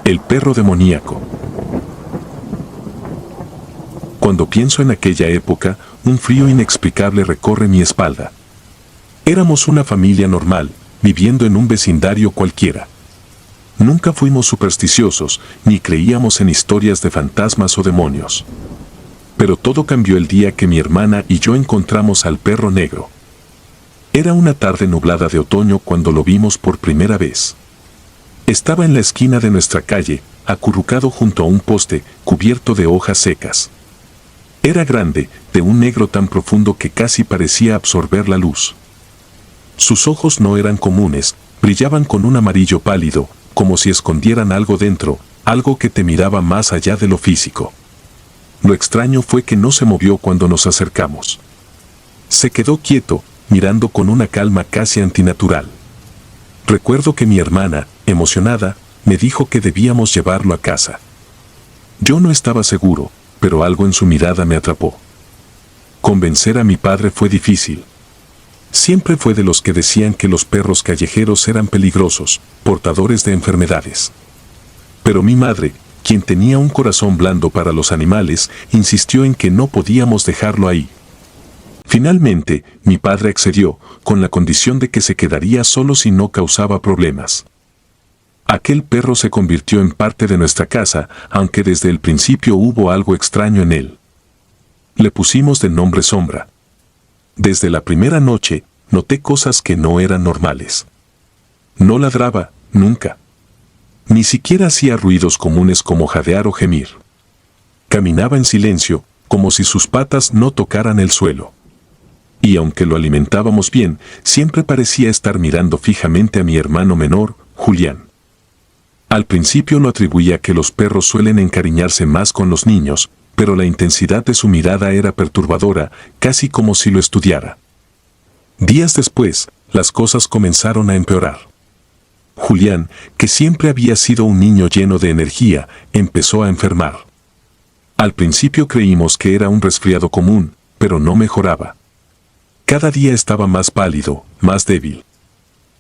El perro demoníaco. Cuando pienso en aquella época, un frío inexplicable recorre mi espalda. Éramos una familia normal, viviendo en un vecindario cualquiera. Nunca fuimos supersticiosos, ni creíamos en historias de fantasmas o demonios. Pero todo cambió el día que mi hermana y yo encontramos al perro negro. Era una tarde nublada de otoño cuando lo vimos por primera vez. Estaba en la esquina de nuestra calle, acurrucado junto a un poste, cubierto de hojas secas. Era grande, de un negro tan profundo que casi parecía absorber la luz. Sus ojos no eran comunes, brillaban con un amarillo pálido, como si escondieran algo dentro, algo que te miraba más allá de lo físico. Lo extraño fue que no se movió cuando nos acercamos. Se quedó quieto, mirando con una calma casi antinatural. Recuerdo que mi hermana, emocionada, me dijo que debíamos llevarlo a casa. Yo no estaba seguro, pero algo en su mirada me atrapó. Convencer a mi padre fue difícil. Siempre fue de los que decían que los perros callejeros eran peligrosos, portadores de enfermedades. Pero mi madre, quien tenía un corazón blando para los animales, insistió en que no podíamos dejarlo ahí. Finalmente, mi padre accedió, con la condición de que se quedaría solo si no causaba problemas. Aquel perro se convirtió en parte de nuestra casa, aunque desde el principio hubo algo extraño en él. Le pusimos de nombre Sombra. Desde la primera noche, noté cosas que no eran normales. No ladraba, nunca. Ni siquiera hacía ruidos comunes como jadear o gemir. Caminaba en silencio, como si sus patas no tocaran el suelo. Y aunque lo alimentábamos bien, siempre parecía estar mirando fijamente a mi hermano menor, Julián. Al principio lo atribuía a que los perros suelen encariñarse más con los niños, pero la intensidad de su mirada era perturbadora, casi como si lo estudiara. Días después, las cosas comenzaron a empeorar. Julián, que siempre había sido un niño lleno de energía, empezó a enfermar. Al principio creímos que era un resfriado común, pero no mejoraba. Cada día estaba más pálido, más débil.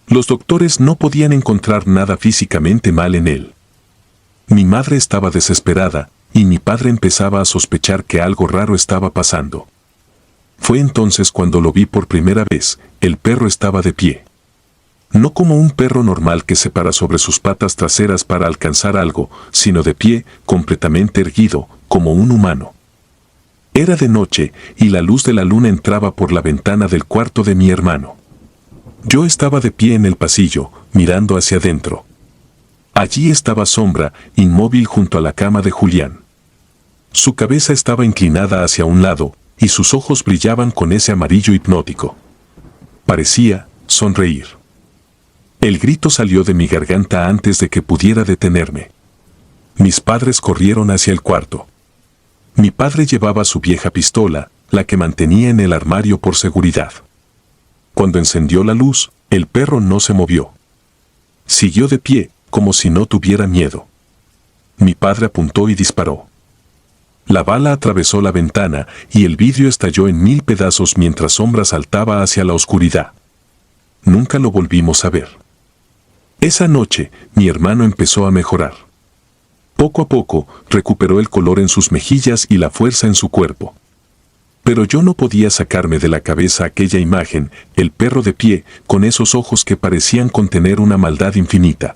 Los doctores no podían encontrar nada físicamente mal en él. Mi madre estaba desesperada, y mi padre empezaba a sospechar que algo raro estaba pasando. Fue entonces cuando lo vi por primera vez. El perro estaba de pie. No como un perro normal que se para sobre sus patas traseras para alcanzar algo, sino de pie, completamente erguido, como un humano. Era de noche, y la luz de la luna entraba por la ventana del cuarto de mi hermano. Yo estaba de pie en el pasillo, mirando hacia adentro. Allí estaba Sombra, inmóvil junto a la cama de Julián. Su cabeza estaba inclinada hacia un lado, y sus ojos brillaban con ese amarillo hipnótico. Parecía sonreír. El grito salió de mi garganta antes de que pudiera detenerme. Mis padres corrieron hacia el cuarto. Mi padre llevaba su vieja pistola, la que mantenía en el armario por seguridad. Cuando encendió la luz, el perro no se movió. Siguió de pie, como si no tuviera miedo. Mi padre apuntó y disparó. La bala atravesó la ventana y el vidrio estalló en 1000 pedazos mientras Sombra saltaba hacia la oscuridad. Nunca lo volvimos a ver. Esa noche, mi hermano empezó a mejorar. Poco a poco, recuperó el color en sus mejillas y la fuerza en su cuerpo. Pero yo no podía sacarme de la cabeza aquella imagen, el perro de pie, con esos ojos que parecían contener una maldad infinita.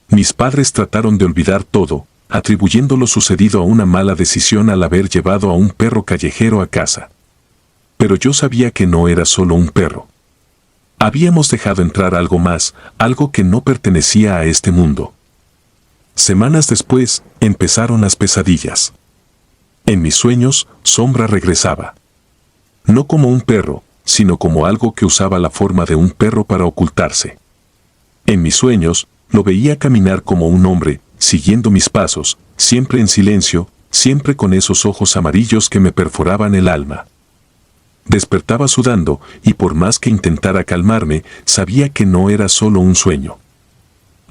Mis padres trataron de olvidar todo, atribuyendo lo sucedido a una mala decisión al haber llevado a un perro callejero a casa. Pero yo sabía que no era solo un perro. Habíamos dejado entrar algo más, algo que no pertenecía a este mundo. Semanas después, empezaron las pesadillas. En mis sueños, Sombra regresaba. No como un perro, sino como algo que usaba la forma de un perro para ocultarse. En mis sueños, lo veía caminar como un hombre, siguiendo mis pasos, siempre en silencio, siempre con esos ojos amarillos que me perforaban el alma. Despertaba sudando, y por más que intentara calmarme, sabía que no era solo un sueño.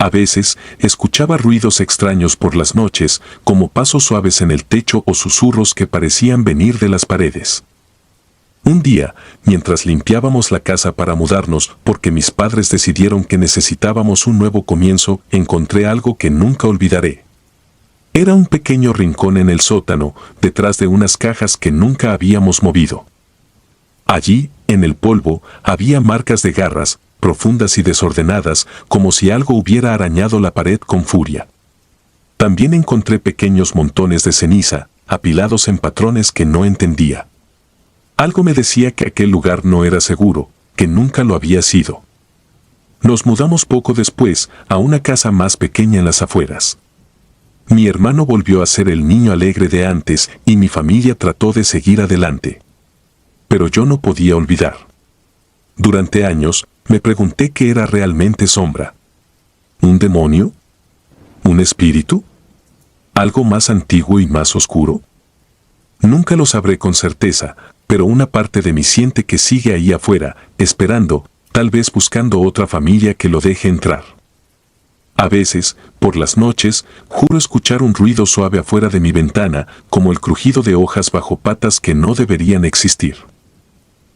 A veces, escuchaba ruidos extraños por las noches, como pasos suaves en el techo o susurros que parecían venir de las paredes. Un día, mientras limpiábamos la casa para mudarnos porque mis padres decidieron que necesitábamos un nuevo comienzo, encontré algo que nunca olvidaré. Era un pequeño rincón en el sótano, detrás de unas cajas que nunca habíamos movido. Allí, en el polvo, había marcas de garras, profundas y desordenadas, como si algo hubiera arañado la pared con furia. También encontré pequeños montones de ceniza, apilados en patrones que no entendía. Algo me decía que aquel lugar no era seguro, que nunca lo había sido. Nos mudamos poco después a una casa más pequeña en las afueras. Mi hermano volvió a ser el niño alegre de antes y mi familia trató de seguir adelante. Pero yo no podía olvidar. Durante años, me pregunté qué era realmente Sombra. ¿Un demonio? ¿Un espíritu? ¿Algo más antiguo y más oscuro? Nunca lo sabré con certeza, pero una parte de mí siente que sigue ahí afuera, esperando, tal vez buscando otra familia que lo deje entrar. A veces, por las noches, juro escuchar un ruido suave afuera de mi ventana, como el crujido de hojas bajo patas que no deberían existir.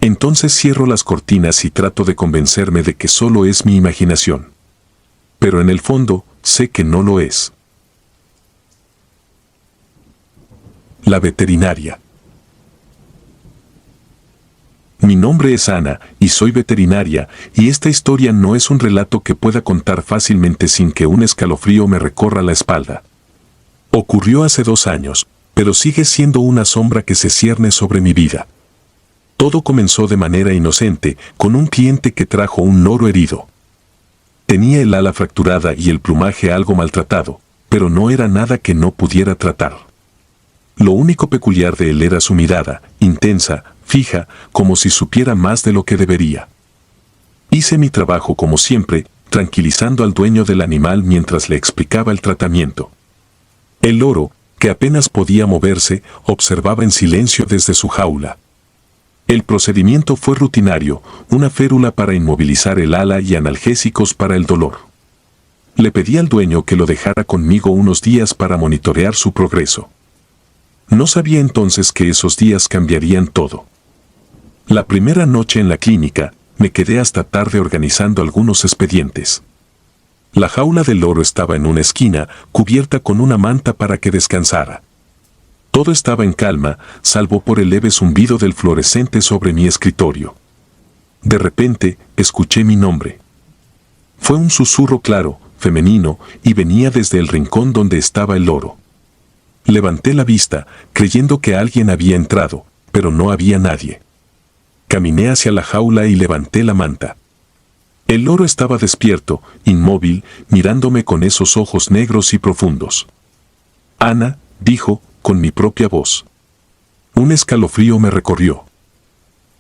Entonces cierro las cortinas y trato de convencerme de que solo es mi imaginación. Pero en el fondo, sé que no lo es. La veterinaria. Mi nombre es Ana, y soy veterinaria, y esta historia no es un relato que pueda contar fácilmente sin que un escalofrío me recorra la espalda. Ocurrió hace 2 años, pero sigue siendo una sombra que se cierne sobre mi vida. Todo comenzó de manera inocente, con un cliente que trajo un loro herido. Tenía el ala fracturada y el plumaje algo maltratado, pero no era nada que no pudiera tratar. Lo único peculiar de él era su mirada, intensa, fija, como si supiera más de lo que debería. Hice mi trabajo como siempre, tranquilizando al dueño del animal mientras le explicaba el tratamiento. El loro, que apenas podía moverse, observaba en silencio desde su jaula. El procedimiento fue rutinario, una férula para inmovilizar el ala y analgésicos para el dolor. Le pedí al dueño que lo dejara conmigo unos días para monitorear su progreso. No sabía entonces que esos días cambiarían todo. La primera noche en la clínica, me quedé hasta tarde organizando algunos expedientes. La jaula del loro estaba en una esquina, cubierta con una manta para que descansara. Todo estaba en calma, salvo por el leve zumbido del fluorescente sobre mi escritorio. De repente, escuché mi nombre. Fue un susurro claro, femenino, y venía desde el rincón donde estaba el loro. Levanté la vista, creyendo que alguien había entrado, pero no había nadie. Caminé hacia la jaula y levanté la manta. El loro estaba despierto, inmóvil, mirándome con esos ojos negros y profundos. Ana, dijo, con mi propia voz. Un escalofrío me recorrió.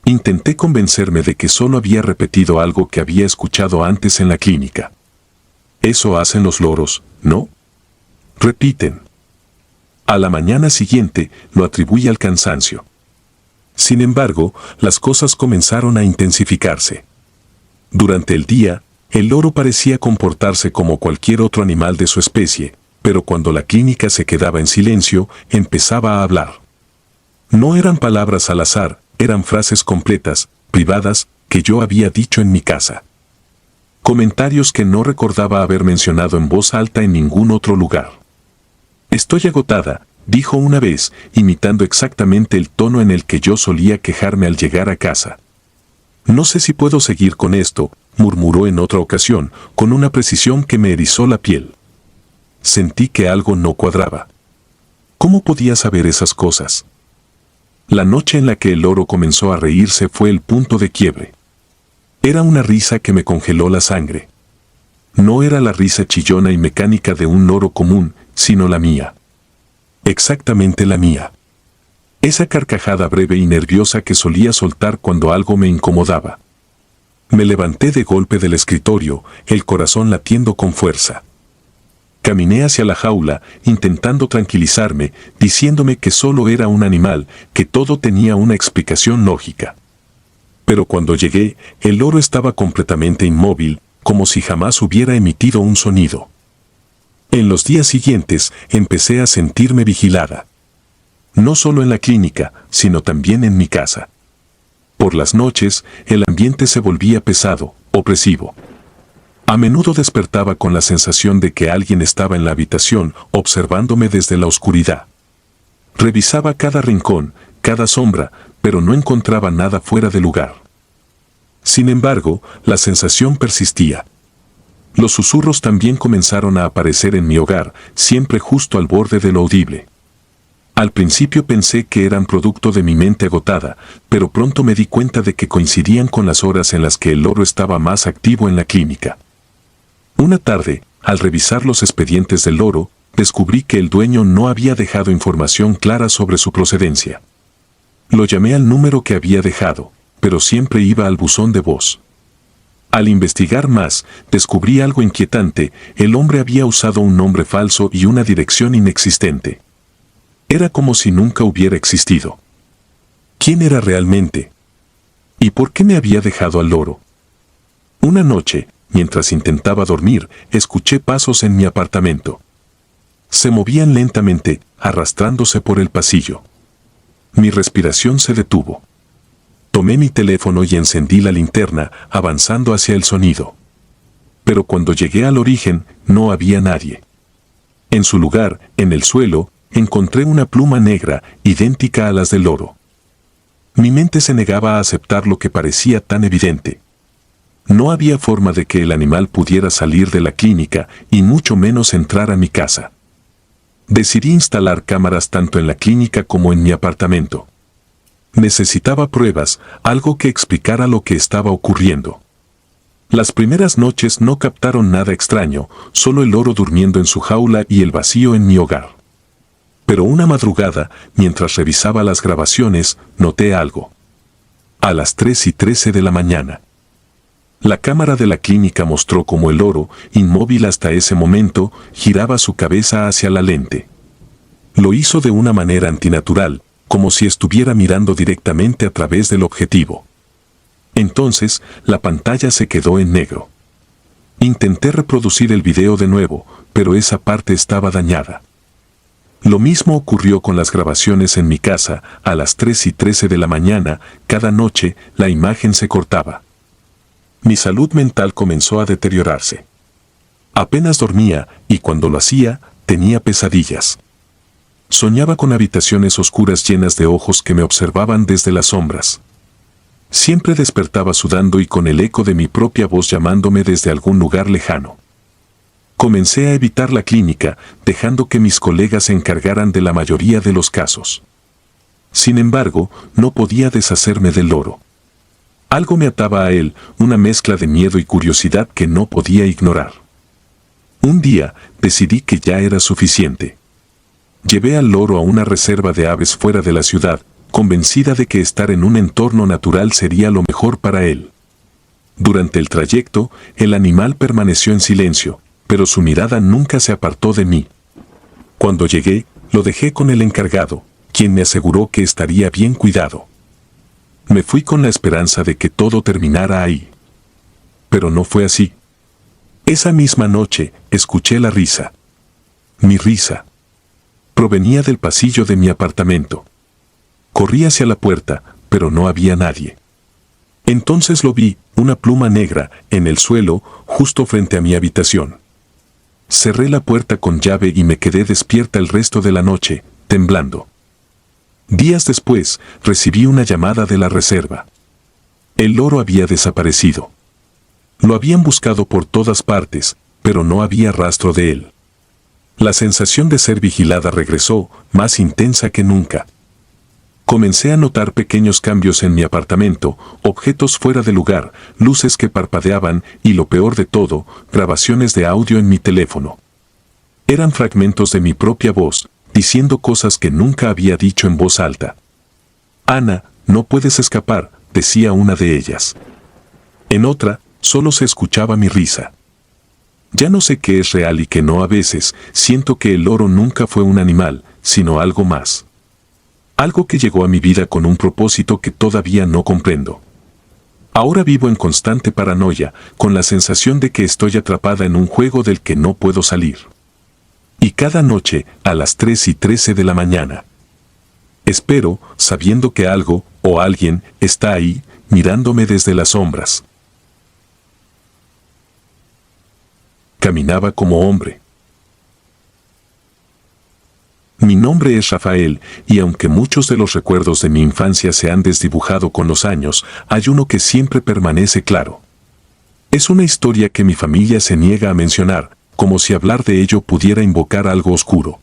Intenté convencerme de que solo había repetido algo que había escuchado antes en la clínica. Eso hacen los loros, ¿no? Repiten. A la mañana siguiente lo atribuí al cansancio. Sin embargo, las cosas comenzaron a intensificarse. Durante el día, el loro parecía comportarse como cualquier otro animal de su especie, pero cuando la clínica se quedaba en silencio, empezaba a hablar. No eran palabras al azar, eran frases completas, privadas, que yo había dicho en mi casa. Comentarios que no recordaba haber mencionado en voz alta en ningún otro lugar. Estoy agotada, dijo una vez, imitando exactamente el tono en el que yo solía quejarme al llegar a casa. No sé si puedo seguir con esto, murmuró en otra ocasión, con una precisión que me erizó la piel. Sentí que algo no cuadraba. ¿Cómo podía saber esas cosas? La noche en la que el loro comenzó a reírse fue el punto de quiebre. Era una risa que me congeló la sangre. No era la risa chillona y mecánica de un loro común, sino la mía. Exactamente la mía. Esa carcajada breve y nerviosa que solía soltar cuando algo me incomodaba. Me levanté de golpe del escritorio, el corazón latiendo con fuerza. Caminé hacia la jaula, intentando tranquilizarme, diciéndome que solo era un animal, que todo tenía una explicación lógica. Pero cuando llegué, el loro estaba completamente inmóvil, como si jamás hubiera emitido un sonido. En los días siguientes, empecé a sentirme vigilada. No solo en la clínica, sino también en mi casa. Por las noches, el ambiente se volvía pesado, opresivo. A menudo despertaba con la sensación de que alguien estaba en la habitación observándome desde la oscuridad. Revisaba cada rincón, cada sombra, pero no encontraba nada fuera de lugar. Sin embargo, la sensación persistía. Los susurros también comenzaron a aparecer en mi hogar, siempre justo al borde de lo audible. Al principio pensé que eran producto de mi mente agotada, pero pronto me di cuenta de que coincidían con las horas en las que el loro estaba más activo en la clínica. Una tarde, al revisar los expedientes del loro, descubrí que el dueño no había dejado información clara sobre su procedencia. Lo llamé al número que había dejado, pero siempre iba al buzón de voz. Al investigar más, descubrí algo inquietante: el hombre había usado un nombre falso y una dirección inexistente. Era como si nunca hubiera existido. ¿Quién era realmente? ¿Y por qué me había dejado al loro? Una noche, mientras intentaba dormir, escuché pasos en mi apartamento. Se movían lentamente, arrastrándose por el pasillo. Mi respiración se detuvo. Tomé mi teléfono y encendí la linterna, avanzando hacia el sonido. Pero cuando llegué al origen, no había nadie. En su lugar, en el suelo, encontré una pluma negra, idéntica a las del loro. Mi mente se negaba a aceptar lo que parecía tan evidente. No había forma de que el animal pudiera salir de la clínica y mucho menos entrar a mi casa. Decidí instalar cámaras tanto en la clínica como en mi apartamento. Necesitaba pruebas, algo que explicara lo que estaba ocurriendo. Las primeras noches no captaron nada extraño, solo el loro durmiendo en su jaula y el vacío en mi hogar. Pero una madrugada, mientras revisaba las grabaciones, noté algo. A las 3:13 de la mañana. La cámara de la clínica mostró cómo el loro, inmóvil hasta ese momento, giraba su cabeza hacia la lente. Lo hizo de una manera antinatural, como si estuviera mirando directamente a través del objetivo. Entonces, la pantalla se quedó en negro. Intenté reproducir el video de nuevo, pero esa parte estaba dañada. Lo mismo ocurrió con las grabaciones en mi casa. A las 3:13 de la mañana, cada noche, la imagen se cortaba. Mi salud mental comenzó a deteriorarse. Apenas dormía, y cuando lo hacía, tenía pesadillas. Soñaba con habitaciones oscuras llenas de ojos que me observaban desde las sombras. Siempre despertaba sudando y con el eco de mi propia voz llamándome desde algún lugar lejano. Comencé a evitar la clínica, dejando que mis colegas se encargaran de la mayoría de los casos. Sin embargo, no podía deshacerme del loro. Algo me ataba a él, una mezcla de miedo y curiosidad que no podía ignorar. Un día, decidí que ya era suficiente. Llevé al loro a una reserva de aves fuera de la ciudad, convencida de que estar en un entorno natural sería lo mejor para él. Durante el trayecto, el animal permaneció en silencio, pero su mirada nunca se apartó de mí. Cuando llegué, lo dejé con el encargado, quien me aseguró que estaría bien cuidado. Me fui con la esperanza de que todo terminara ahí. Pero no fue así. Esa misma noche, escuché la risa. Mi risa. Provenía del pasillo de mi apartamento. Corrí hacia la puerta, pero no había nadie. Entonces lo vi, una pluma negra, en el suelo, justo frente a mi habitación. Cerré la puerta con llave y me quedé despierta el resto de la noche, temblando. Días después, recibí una llamada de la reserva. El loro había desaparecido. Lo habían buscado por todas partes, pero no había rastro de él. La sensación de ser vigilada regresó, más intensa que nunca. Comencé a notar pequeños cambios en mi apartamento, objetos fuera de lugar, luces que parpadeaban y, lo peor de todo, grabaciones de audio en mi teléfono. Eran fragmentos de mi propia voz, diciendo cosas que nunca había dicho en voz alta. «Ana, no puedes escapar», decía una de ellas. En otra, solo se escuchaba mi risa. Ya no sé qué es real y qué no. A veces, siento que el loro nunca fue un animal, sino algo más. Algo que llegó a mi vida con un propósito que todavía no comprendo. Ahora vivo en constante paranoia, con la sensación de que estoy atrapada en un juego del que no puedo salir. Y cada noche, a las 3:13 de la mañana. Espero, sabiendo que algo, o alguien, está ahí, mirándome desde las sombras. Caminaba como hombre. Mi nombre es Rafael, y aunque muchos de los recuerdos de mi infancia se han desdibujado con los años, hay uno que siempre permanece claro. Es una historia que mi familia se niega a mencionar, como si hablar de ello pudiera invocar algo oscuro.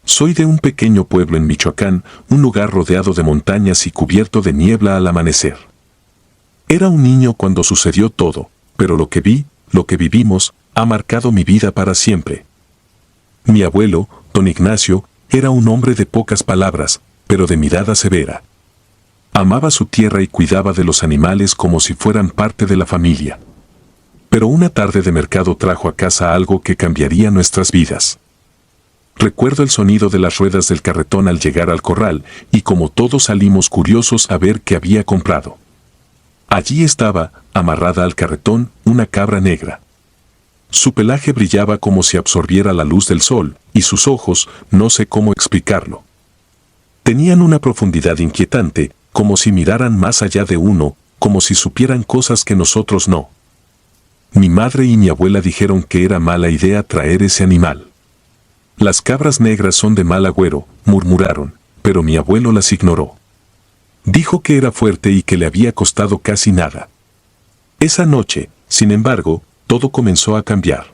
Soy de un pequeño pueblo en Michoacán, un lugar rodeado de montañas y cubierto de niebla al amanecer. Era un niño cuando sucedió todo, pero lo que vi, lo que vivimos, ha marcado mi vida para siempre. Mi abuelo, don Ignacio, era un hombre de pocas palabras, pero de mirada severa. Amaba su tierra y cuidaba de los animales como si fueran parte de la familia. Pero una tarde de mercado trajo a casa algo que cambiaría nuestras vidas. Recuerdo el sonido de las ruedas del carretón al llegar al corral, y como todos salimos curiosos a ver qué había comprado. Allí estaba, amarrada al carretón, una cabra negra. Su pelaje brillaba como si absorbiera la luz del sol, y sus ojos, no sé cómo explicarlo. Tenían una profundidad inquietante, como si miraran más allá de uno, como si supieran cosas que nosotros no. Mi madre y mi abuela dijeron que era mala idea traer ese animal. Las cabras negras son de mal agüero, murmuraron, pero mi abuelo las ignoró. Dijo que era fuerte y que le había costado casi nada. Esa noche, sin embargo, todo comenzó a cambiar.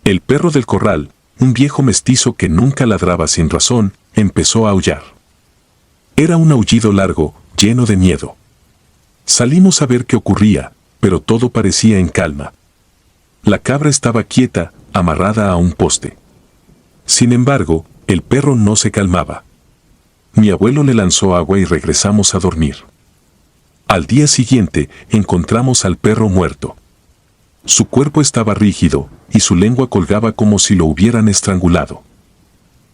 El perro del corral, un viejo mestizo que nunca ladraba sin razón, empezó a aullar. Era un aullido largo, lleno de miedo. Salimos a ver qué ocurría, pero todo parecía en calma. La cabra estaba quieta, amarrada a un poste. Sin embargo, el perro no se calmaba. Mi abuelo le lanzó agua y regresamos a dormir. Al día siguiente, encontramos al perro muerto. Su cuerpo estaba rígido, y su lengua colgaba como si lo hubieran estrangulado.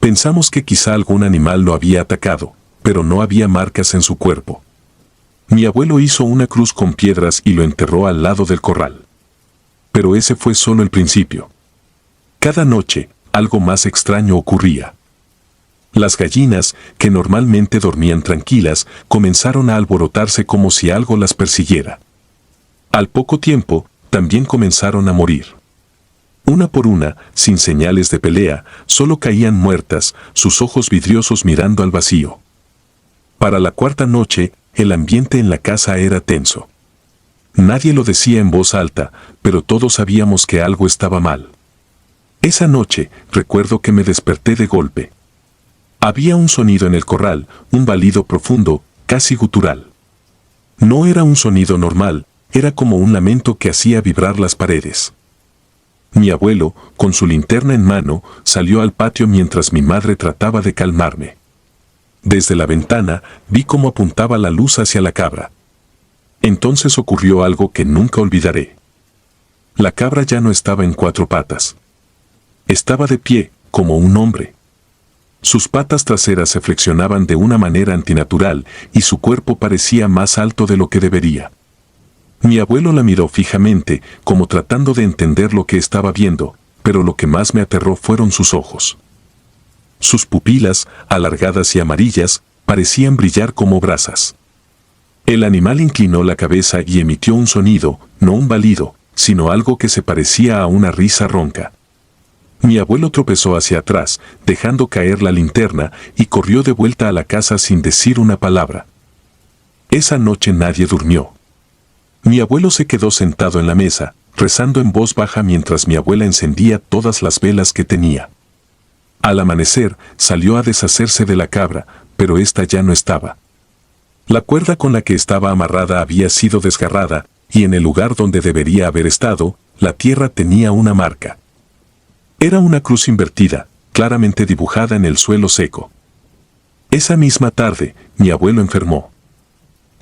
Pensamos que quizá algún animal lo había atacado, pero no había marcas en su cuerpo. Mi abuelo hizo una cruz con piedras y lo enterró al lado del corral. Pero ese fue solo el principio. Cada noche, algo más extraño ocurría. Las gallinas, que normalmente dormían tranquilas, comenzaron a alborotarse como si algo las persiguiera. Al poco tiempo, también comenzaron a morir. Una por una, sin señales de pelea, solo caían muertas, sus ojos vidriosos mirando al vacío. Para la cuarta noche, el ambiente en la casa era tenso. Nadie lo decía en voz alta, pero todos sabíamos que algo estaba mal. Esa noche, recuerdo que me desperté de golpe. Había un sonido en el corral, un balido profundo, casi gutural. No era un sonido normal, era como un lamento que hacía vibrar las paredes. Mi abuelo, con su linterna en mano, salió al patio mientras mi madre trataba de calmarme. Desde la ventana, vi cómo apuntaba la luz hacia la cabra. Entonces ocurrió algo que nunca olvidaré. La cabra ya no estaba en cuatro patas. Estaba de pie, como un hombre. Sus patas traseras se flexionaban de una manera antinatural y su cuerpo parecía más alto de lo que debería. Mi abuelo la miró fijamente, como tratando de entender lo que estaba viendo, pero lo que más me aterró fueron sus ojos. Sus pupilas, alargadas y amarillas, parecían brillar como brasas. El animal inclinó la cabeza y emitió un sonido, no un balido, sino algo que se parecía a una risa ronca. Mi abuelo tropezó hacia atrás, dejando caer la linterna, y corrió de vuelta a la casa sin decir una palabra. Esa noche nadie durmió. Mi abuelo se quedó sentado en la mesa, rezando en voz baja mientras mi abuela encendía todas las velas que tenía. Al amanecer, salió a deshacerse de la cabra, pero ésta ya no estaba. La cuerda con la que estaba amarrada había sido desgarrada, y en el lugar donde debería haber estado, la tierra tenía una marca. Era una cruz invertida, claramente dibujada en el suelo seco. Esa misma tarde, mi abuelo enfermó.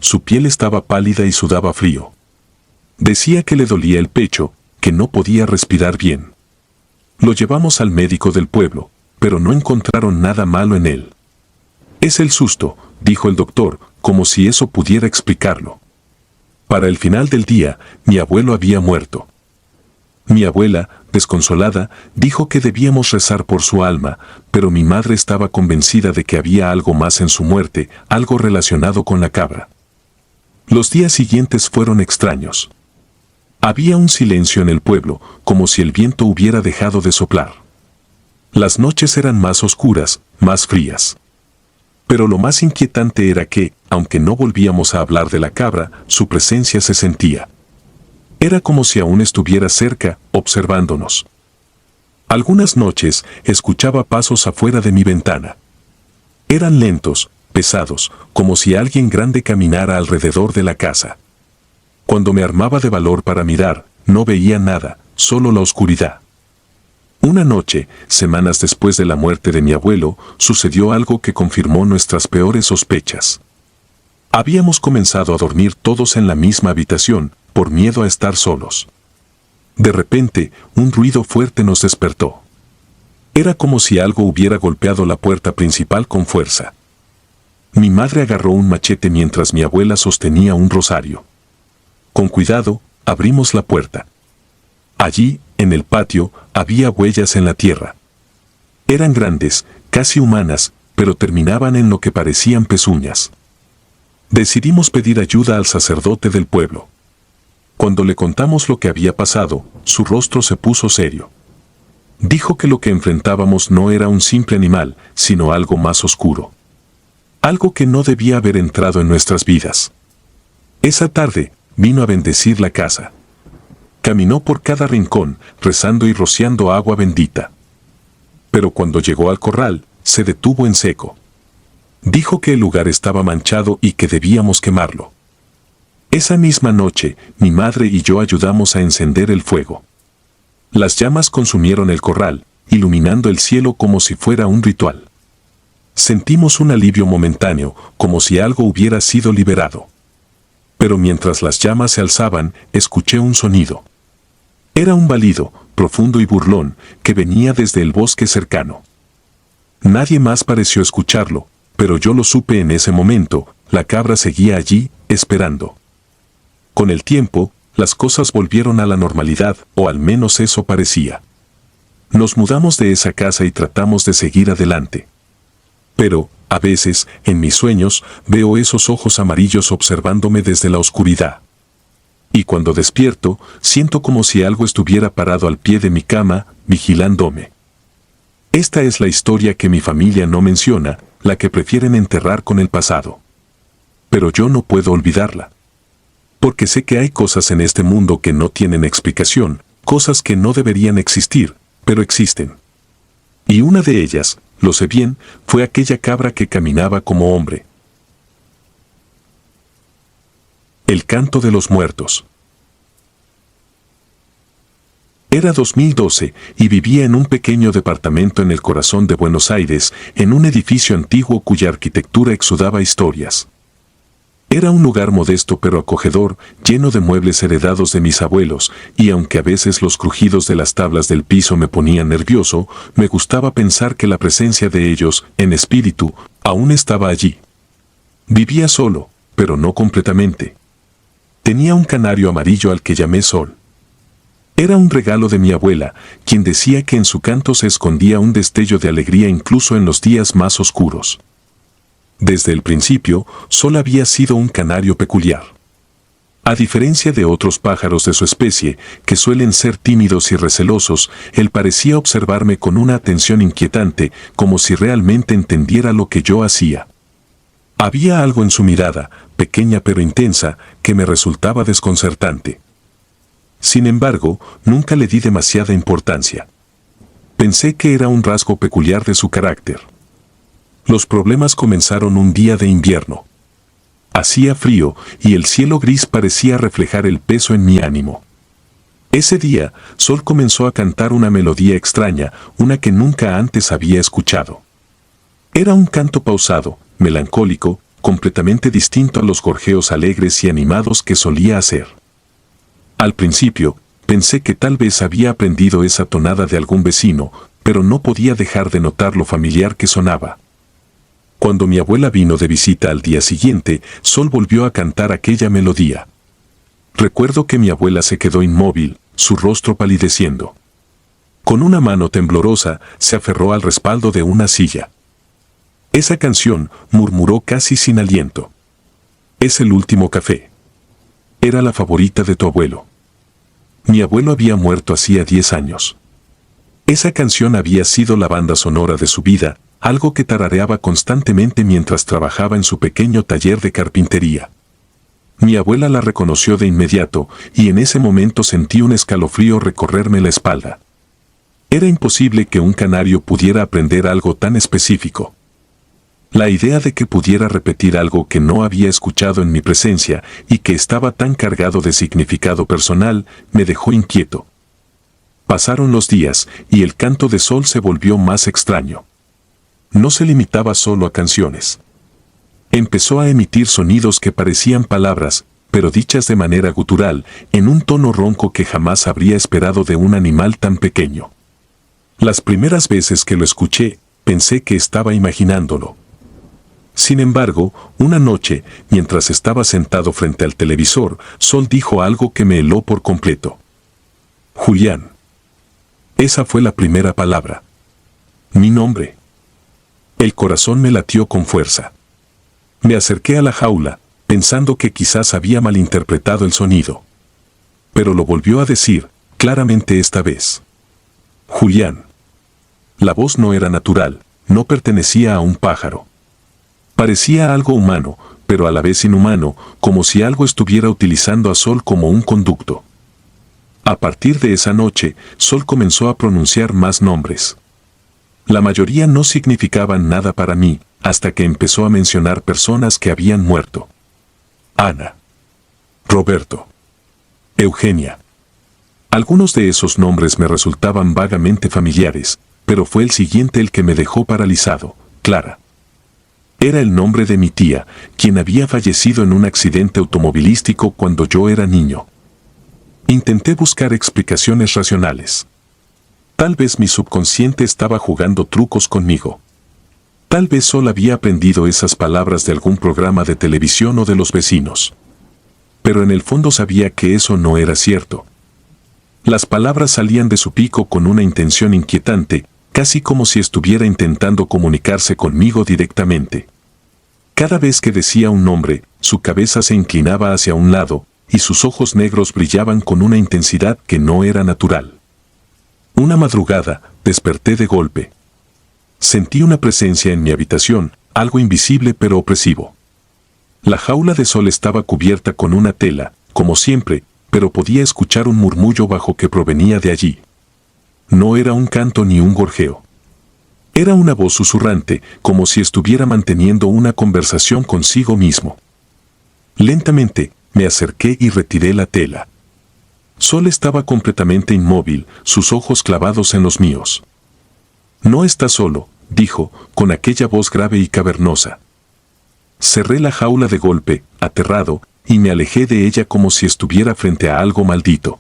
Su piel estaba pálida y sudaba frío. Decía que le dolía el pecho, que no podía respirar bien. Lo llevamos al médico del pueblo, pero no encontraron nada malo en él. Es el susto, dijo el doctor, como si eso pudiera explicarlo. Para el final del día, mi abuelo había muerto. Mi abuela, desconsolada, dijo que debíamos rezar por su alma, pero mi madre estaba convencida de que había algo más en su muerte, algo relacionado con la cabra. Los días siguientes fueron extraños. Había un silencio en el pueblo, como si el viento hubiera dejado de soplar. Las noches eran más oscuras, más frías. Pero lo más inquietante era que, aunque no volvíamos a hablar de la cabra, su presencia se sentía. Era como si aún estuviera cerca, observándonos. Algunas noches escuchaba pasos afuera de mi ventana. Eran lentos, pesados, como si alguien grande caminara alrededor de la casa. Cuando me armaba de valor para mirar, no veía nada, solo la oscuridad. Una noche, semanas después de la muerte de mi abuelo, sucedió algo que confirmó nuestras peores sospechas. Habíamos comenzado a dormir todos en la misma habitación, por miedo a estar solos. De repente, un ruido fuerte nos despertó. Era como si algo hubiera golpeado la puerta principal con fuerza. Mi madre agarró un machete mientras mi abuela sostenía un rosario. Con cuidado, abrimos la puerta. Allí, en el patio, había huellas en la tierra. Eran grandes, casi humanas, pero terminaban en lo que parecían pezuñas. Decidimos pedir ayuda al sacerdote del pueblo. Cuando le contamos lo que había pasado, su rostro se puso serio. Dijo que lo que enfrentábamos no era un simple animal, sino algo más oscuro. Algo que no debía haber entrado en nuestras vidas. Esa tarde, vino a bendecir la casa. Caminó por cada rincón, rezando y rociando agua bendita. Pero cuando llegó al corral, se detuvo en seco. Dijo que el lugar estaba manchado y que debíamos quemarlo. Esa misma noche, mi madre y yo ayudamos a encender el fuego. Las llamas consumieron el corral, iluminando el cielo como si fuera un ritual. Sentimos un alivio momentáneo, como si algo hubiera sido liberado. Pero mientras las llamas se alzaban, escuché un sonido. Era un balido, profundo y burlón, que venía desde el bosque cercano. Nadie más pareció escucharlo, pero yo lo supe en ese momento. La cabra seguía allí, esperando. Con el tiempo, las cosas volvieron a la normalidad, o al menos eso parecía. Nos mudamos de esa casa y tratamos de seguir adelante. Pero, a veces, en mis sueños, veo esos ojos amarillos observándome desde la oscuridad. Y cuando despierto, siento como si algo estuviera parado al pie de mi cama, vigilándome. Esta es la historia que mi familia no menciona, la que prefieren enterrar con el pasado. Pero yo no puedo olvidarla. Porque sé que hay cosas en este mundo que no tienen explicación, cosas que no deberían existir, pero existen. Y una de ellas, lo sé bien, fue aquella cabra que caminaba como hombre. El canto de los muertos. Era 2012 y vivía en un pequeño departamento en el corazón de Buenos Aires, en un edificio antiguo cuya arquitectura exudaba historias. Era un lugar modesto pero acogedor, lleno de muebles heredados de mis abuelos, y aunque a veces los crujidos de las tablas del piso me ponían nervioso, me gustaba pensar que la presencia de ellos, en espíritu, aún estaba allí. Vivía solo, pero no completamente. Tenía un canario amarillo al que llamé Sol. Era un regalo de mi abuela, quien decía que en su canto se escondía un destello de alegría incluso en los días más oscuros. Desde el principio, Sol había sido un canario peculiar. A diferencia de otros pájaros de su especie, que suelen ser tímidos y recelosos, él parecía observarme con una atención inquietante, como si realmente entendiera lo que yo hacía. Había algo en su mirada, pequeña pero intensa, que me resultaba desconcertante. Sin embargo, nunca le di demasiada importancia. Pensé que era un rasgo peculiar de su carácter. Los problemas comenzaron un día de invierno. Hacía frío y el cielo gris parecía reflejar el peso en mi ánimo. Ese día, Sol comenzó a cantar una melodía extraña, una que nunca antes había escuchado. Era un canto pausado, melancólico, completamente distinto a los gorjeos alegres y animados que solía hacer. Al principio, pensé que tal vez había aprendido esa tonada de algún vecino, pero no podía dejar de notar lo familiar que sonaba. Cuando mi abuela vino de visita al día siguiente, Sol volvió a cantar aquella melodía. Recuerdo que mi abuela se quedó inmóvil, su rostro palideciendo. Con una mano temblorosa, se aferró al respaldo de una silla. Esa canción, murmuró casi sin aliento. Es el último café. Era la favorita de tu abuelo. Mi abuelo había muerto hacía 10 años. Esa canción había sido la banda sonora de su vida, algo que tarareaba constantemente mientras trabajaba en su pequeño taller de carpintería. Mi abuela la reconoció de inmediato, y en ese momento sentí un escalofrío recorrerme la espalda. Era imposible que un canario pudiera aprender algo tan específico. La idea de que pudiera repetir algo que no había escuchado en mi presencia y que estaba tan cargado de significado personal me dejó inquieto. Pasaron los días y el canto de Sol se volvió más extraño. No se limitaba solo a canciones. Empezó a emitir sonidos que parecían palabras, pero dichas de manera gutural, en un tono ronco que jamás habría esperado de un animal tan pequeño. Las primeras veces que lo escuché, pensé que estaba imaginándolo. Sin embargo, una noche, mientras estaba sentado frente al televisor, Sol dijo algo que me heló por completo. Julián. Esa fue la primera palabra. Mi nombre. El corazón me latió con fuerza. Me acerqué a la jaula, pensando que quizás había malinterpretado el sonido. Pero lo volvió a decir, claramente esta vez. Julián. La voz no era natural, no pertenecía a un pájaro. Parecía algo humano, pero a la vez inhumano, como si algo estuviera utilizando a Sol como un conducto. A partir de esa noche, Sol comenzó a pronunciar más nombres. La mayoría no significaban nada para mí, hasta que empezó a mencionar personas que habían muerto. Ana. Roberto. Eugenia. Algunos de esos nombres me resultaban vagamente familiares, pero fue el siguiente el que me dejó paralizado, Clara. Era el nombre de mi tía, quien había fallecido en un accidente automovilístico cuando yo era niño. Intenté buscar explicaciones racionales. Tal vez mi subconsciente estaba jugando trucos conmigo. Tal vez solo había aprendido esas palabras de algún programa de televisión o de los vecinos. Pero en el fondo sabía que eso no era cierto. Las palabras salían de su pico con una intención inquietante, casi como si estuviera intentando comunicarse conmigo directamente. Cada vez que decía un nombre, su cabeza se inclinaba hacia un lado, y sus ojos negros brillaban con una intensidad que no era natural. Una madrugada, desperté de golpe. Sentí una presencia en mi habitación, algo invisible pero opresivo. La jaula de Sol estaba cubierta con una tela, como siempre, pero podía escuchar un murmullo bajo que provenía de allí. No era un canto ni un gorjeo. Era una voz susurrante, como si estuviera manteniendo una conversación consigo mismo. Lentamente, me acerqué y retiré la tela. Sol estaba completamente inmóvil, sus ojos clavados en los míos. No está solo, dijo, con aquella voz grave y cavernosa. Cerré la jaula de golpe, aterrado, y me alejé de ella como si estuviera frente a algo maldito.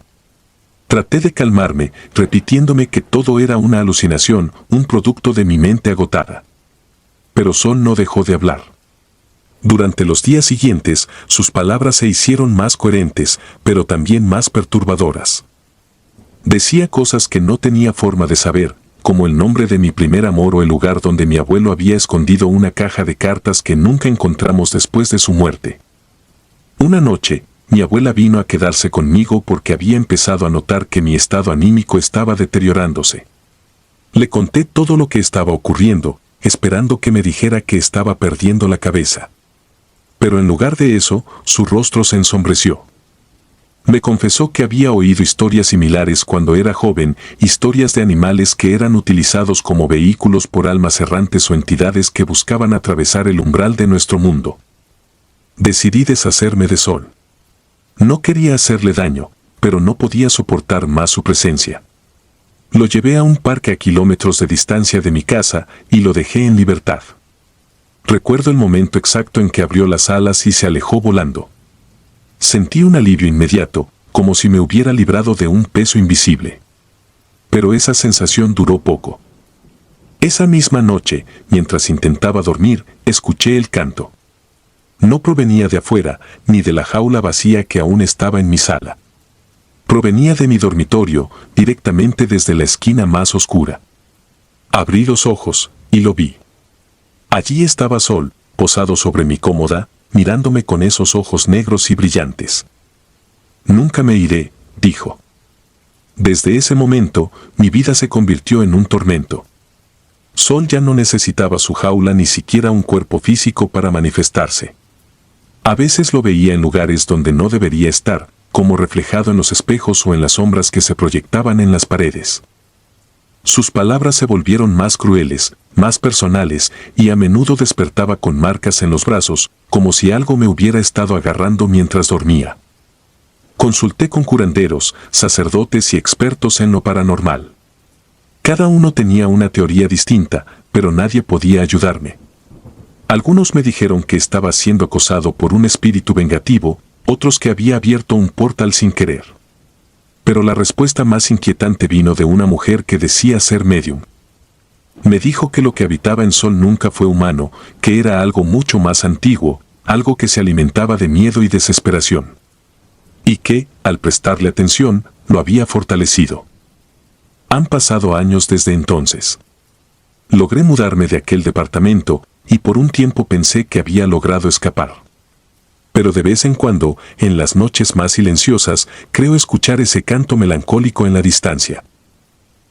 Traté de calmarme, repitiéndome que todo era una alucinación, un producto de mi mente agotada. Pero Sol no dejó de hablar. Durante los días siguientes, sus palabras se hicieron más coherentes, pero también más perturbadoras. Decía cosas que no tenía forma de saber, como el nombre de mi primer amor o el lugar donde mi abuelo había escondido una caja de cartas que nunca encontramos después de su muerte. Una noche, mi abuela vino a quedarse conmigo porque había empezado a notar que mi estado anímico estaba deteriorándose. Le conté todo lo que estaba ocurriendo, esperando que me dijera que estaba perdiendo la cabeza. Pero en lugar de eso, su rostro se ensombreció. Me confesó que había oído historias similares cuando era joven, historias de animales que eran utilizados como vehículos por almas errantes o entidades que buscaban atravesar el umbral de nuestro mundo. Decidí deshacerme de Sol. No quería hacerle daño, pero no podía soportar más su presencia. Lo llevé a un parque a kilómetros de distancia de mi casa y lo dejé en libertad. Recuerdo el momento exacto en que abrió las alas y se alejó volando. Sentí un alivio inmediato, como si me hubiera librado de un peso invisible. Pero esa sensación duró poco. Esa misma noche, mientras intentaba dormir, escuché el canto. No provenía de afuera, ni de la jaula vacía que aún estaba en mi sala. Provenía de mi dormitorio, directamente desde la esquina más oscura. Abrí los ojos, y lo vi. Allí estaba Sol, posado sobre mi cómoda, mirándome con esos ojos negros y brillantes. Nunca me iré, dijo. Desde ese momento, mi vida se convirtió en un tormento. Sol ya no necesitaba su jaula ni siquiera un cuerpo físico para manifestarse. A veces lo veía en lugares donde no debería estar, como reflejado en los espejos o en las sombras que se proyectaban en las paredes. Sus palabras se volvieron más crueles, más personales, y a menudo despertaba con marcas en los brazos, como si algo me hubiera estado agarrando mientras dormía. Consulté con curanderos, sacerdotes y expertos en lo paranormal. Cada uno tenía una teoría distinta, pero nadie podía ayudarme. Algunos me dijeron que estaba siendo acosado por un espíritu vengativo, otros que había abierto un portal sin querer. Pero la respuesta más inquietante vino de una mujer que decía ser médium. Me dijo que lo que habitaba en Sol nunca fue humano, que era algo mucho más antiguo, algo que se alimentaba de miedo y desesperación. Y que, al prestarle atención, lo había fortalecido. Han pasado años desde entonces. Logré mudarme de aquel departamento, y por un tiempo pensé que había logrado escapar. Pero de vez en cuando, en las noches más silenciosas, creo escuchar ese canto melancólico en la distancia.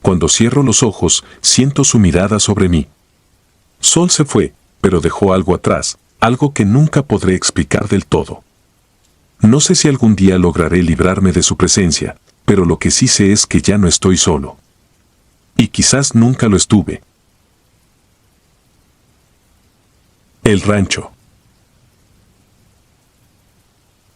Cuando cierro los ojos, siento su mirada sobre mí. Sol se fue, pero dejó algo atrás, algo que nunca podré explicar del todo. No sé si algún día lograré librarme de su presencia, pero lo que sí sé es que ya no estoy solo. Y quizás nunca lo estuve. El rancho.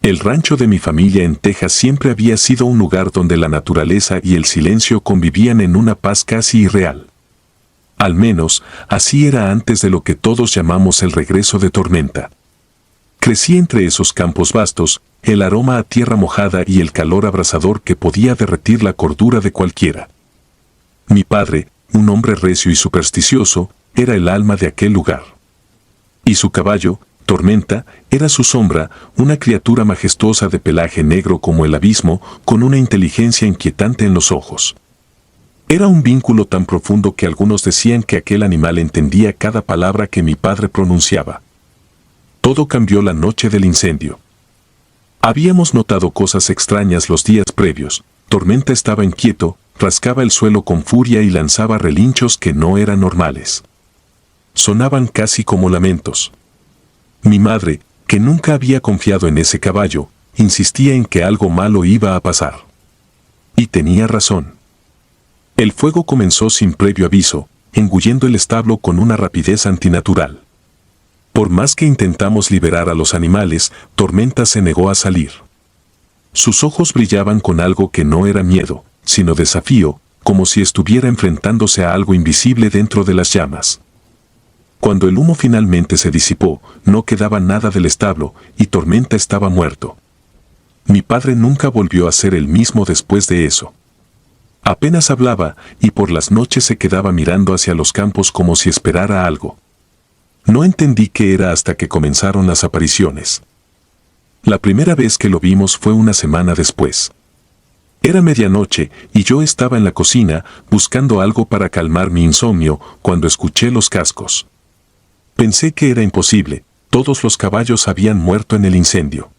El rancho de mi familia en Texas siempre había sido un lugar donde la naturaleza y el silencio convivían en una paz casi irreal. Al menos, así era antes de lo que todos llamamos el regreso de tormenta. Crecí entre esos campos vastos, el aroma a tierra mojada y el calor abrasador que podía derretir la cordura de cualquiera. Mi padre, un hombre recio y supersticioso, era el alma de aquel lugar. Y su caballo, Tormenta, era su sombra, una criatura majestuosa de pelaje negro como el abismo, con una inteligencia inquietante en los ojos. Era un vínculo tan profundo que algunos decían que aquel animal entendía cada palabra que mi padre pronunciaba. Todo cambió la noche del incendio. Habíamos notado cosas extrañas los días previos. Tormenta estaba inquieto, rascaba el suelo con furia y lanzaba relinchos que no eran normales. Sonaban casi como lamentos. Mi madre, que nunca había confiado en ese caballo, insistía en que algo malo iba a pasar. Y tenía razón. El fuego comenzó sin previo aviso, engullendo el establo con una rapidez antinatural. Por más que intentamos liberar a los animales, Tormenta se negó a salir. Sus ojos brillaban con algo que no era miedo, sino desafío, como si estuviera enfrentándose a algo invisible dentro de las llamas. Cuando el humo finalmente se disipó, no quedaba nada del establo, y Tormenta estaba muerto. Mi padre nunca volvió a ser el mismo después de eso. Apenas hablaba, y por las noches se quedaba mirando hacia los campos como si esperara algo. No entendí qué era hasta que comenzaron las apariciones. La primera vez que lo vimos fue una semana después. Era medianoche, y yo estaba en la cocina, buscando algo para calmar mi insomnio, cuando escuché los cascos. Pensé que era imposible, todos los caballos habían muerto en el incendio.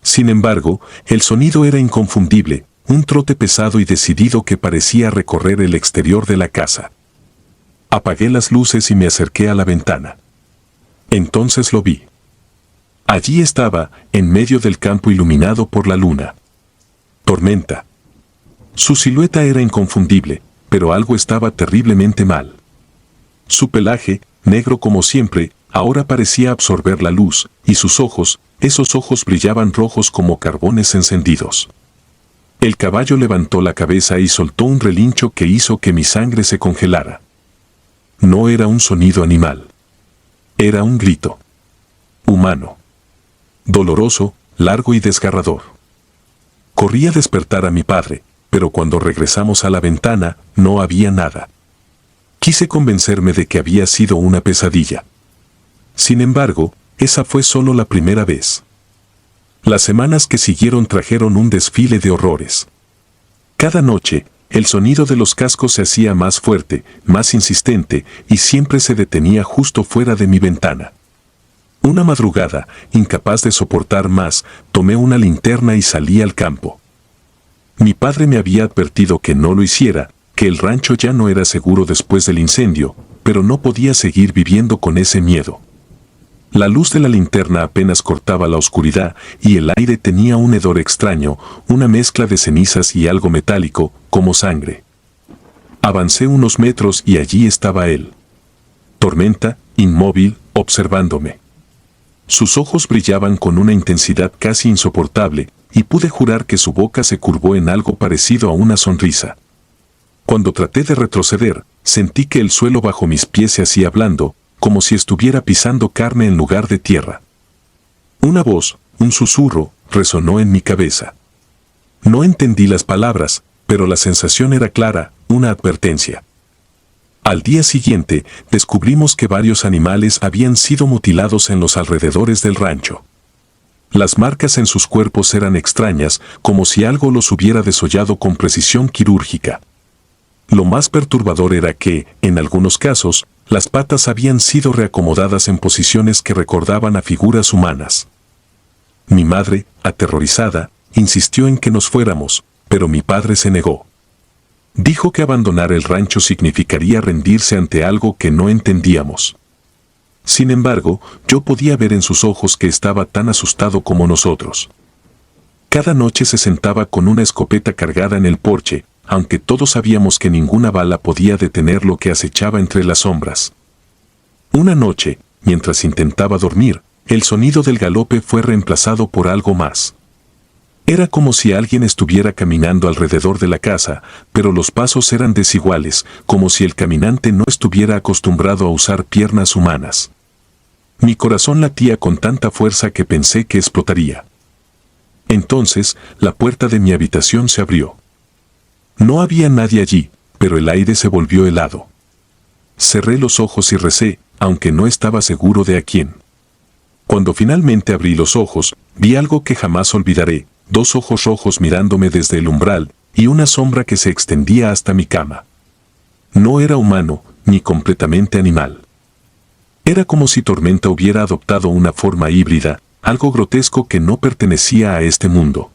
Sin embargo, el sonido era inconfundible, un trote pesado y decidido que parecía recorrer el exterior de la casa. Apagué las luces y me acerqué a la ventana. Entonces lo vi. Allí estaba, en medio del campo iluminado por la luna. Tormenta. Su silueta era inconfundible, pero algo estaba terriblemente mal. Su pelaje, negro como siempre, ahora parecía absorber la luz, y sus ojos, esos ojos brillaban rojos como carbones encendidos. El caballo levantó la cabeza y soltó un relincho que hizo que mi sangre se congelara. No era un sonido animal. Era un grito. Humano. Doloroso, largo y desgarrador. Corrí a despertar a mi padre, pero cuando regresamos a la ventana, no había nada. Quise convencerme de que había sido una pesadilla. Sin embargo, esa fue solo la primera vez. Las semanas que siguieron trajeron un desfile de horrores. Cada noche, el sonido de los cascos se hacía más fuerte, más insistente, y siempre se detenía justo fuera de mi ventana. Una madrugada, incapaz de soportar más, tomé una linterna y salí al campo. Mi padre me había advertido que no lo hiciera, que el rancho ya no era seguro después del incendio, pero no podía seguir viviendo con ese miedo. La luz de la linterna apenas cortaba la oscuridad y el aire tenía un hedor extraño, una mezcla de cenizas y algo metálico, como sangre. Avancé unos metros y allí estaba él. Tormenta, inmóvil, observándome. Sus ojos brillaban con una intensidad casi insoportable, y pude jurar que su boca se curvó en algo parecido a una sonrisa. Cuando traté de retroceder, sentí que el suelo bajo mis pies se hacía blando, como si estuviera pisando carne en lugar de tierra. Una voz, un susurro, resonó en mi cabeza. No entendí las palabras, pero la sensación era clara, una advertencia. Al día siguiente, descubrimos que varios animales habían sido mutilados en los alrededores del rancho. Las marcas en sus cuerpos eran extrañas, como si algo los hubiera desollado con precisión quirúrgica. Lo más perturbador era que, en algunos casos, las patas habían sido reacomodadas en posiciones que recordaban a figuras humanas. Mi madre, aterrorizada, insistió en que nos fuéramos, pero mi padre se negó. Dijo que abandonar el rancho significaría rendirse ante algo que no entendíamos. Sin embargo, yo podía ver en sus ojos que estaba tan asustado como nosotros. Cada noche se sentaba con una escopeta cargada en el porche, aunque todos sabíamos que ninguna bala podía detener lo que acechaba entre las sombras. Una noche, mientras intentaba dormir, el sonido del galope fue reemplazado por algo más. Era como si alguien estuviera caminando alrededor de la casa, pero los pasos eran desiguales, como si el caminante no estuviera acostumbrado a usar piernas humanas. Mi corazón latía con tanta fuerza que pensé que explotaría. Entonces, la puerta de mi habitación se abrió. No había nadie allí, pero el aire se volvió helado. Cerré los ojos y recé, aunque no estaba seguro de a quién. Cuando finalmente abrí los ojos, vi algo que jamás olvidaré. 2 ojos rojos mirándome desde el umbral, y una sombra que se extendía hasta mi cama. No era humano, ni completamente animal. Era como si Tormenta hubiera adoptado una forma híbrida, algo grotesco que no pertenecía a este mundo.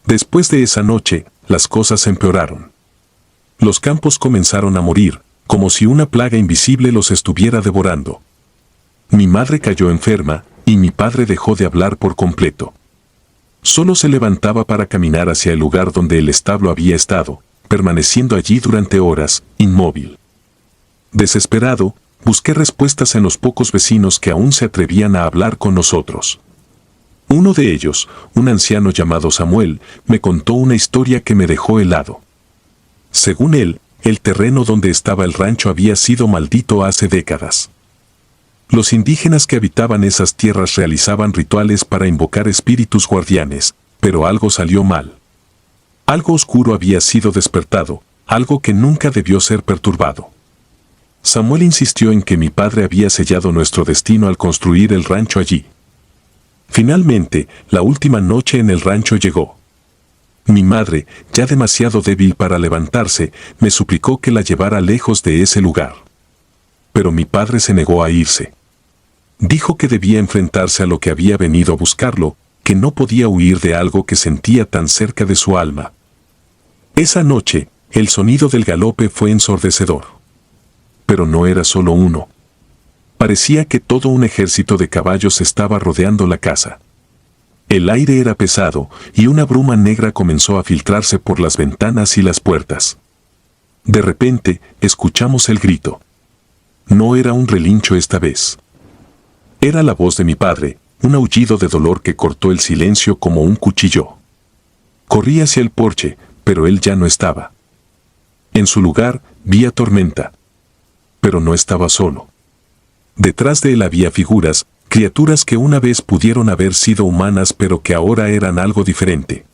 Después de esa noche, las cosas empeoraron. Los campos comenzaron a morir, como si una plaga invisible los estuviera devorando. Mi madre cayó enferma, y mi padre dejó de hablar por completo. Solo se levantaba para caminar hacia el lugar donde el establo había estado, permaneciendo allí durante horas, inmóvil. Desesperado, busqué respuestas en los pocos vecinos que aún se atrevían a hablar con nosotros. Uno de ellos, un anciano llamado Samuel, me contó una historia que me dejó helado. Según él, el terreno donde estaba el rancho había sido maldito hace décadas. Los indígenas que habitaban esas tierras realizaban rituales para invocar espíritus guardianes, pero algo salió mal. Algo oscuro había sido despertado, algo que nunca debió ser perturbado. Samuel insistió en que mi padre había sellado nuestro destino al construir el rancho allí. Finalmente, la última noche en el rancho llegó. Mi madre, ya demasiado débil para levantarse, me suplicó que la llevara lejos de ese lugar. Pero mi padre se negó a irse. Dijo que debía enfrentarse a lo que había venido a buscarlo, que no podía huir de algo que sentía tan cerca de su alma. Esa noche, el sonido del galope fue ensordecedor. Pero no era solo uno. Parecía que todo un ejército de caballos estaba rodeando la casa. El aire era pesado, y una bruma negra comenzó a filtrarse por las ventanas y las puertas. De repente, escuchamos el grito. No era un relincho esta vez. Era la voz de mi padre, un aullido de dolor que cortó el silencio como un cuchillo. Corrí hacia el porche, pero él ya no estaba. En su lugar, vi a Tormenta. Pero no estaba solo. Detrás de él había figuras, criaturas que una vez pudieron haber sido humanas pero que ahora eran algo diferente.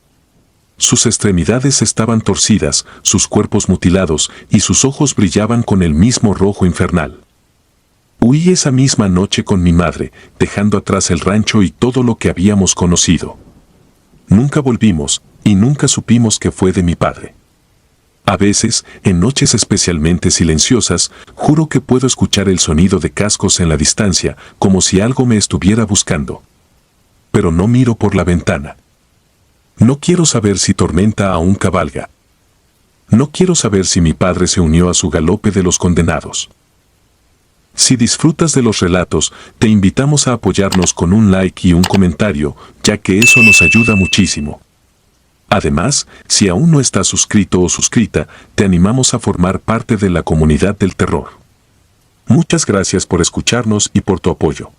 Sus extremidades estaban torcidas, sus cuerpos mutilados, y sus ojos brillaban con el mismo rojo infernal. Huí esa misma noche con mi madre, dejando atrás el rancho y todo lo que habíamos conocido. Nunca volvimos, y nunca supimos qué fue de mi padre. A veces, en noches especialmente silenciosas, juro que puedo escuchar el sonido de cascos en la distancia, como si algo me estuviera buscando. Pero no miro por la ventana. No quiero saber si Tormenta aún cabalga. No quiero saber si mi padre se unió a su galope de los condenados. Si disfrutas de los relatos, te invitamos a apoyarnos con un like y un comentario, ya que eso nos ayuda muchísimo. Además, si aún no estás suscrito o suscrita, te animamos a formar parte de la comunidad del terror. Muchas gracias por escucharnos y por tu apoyo.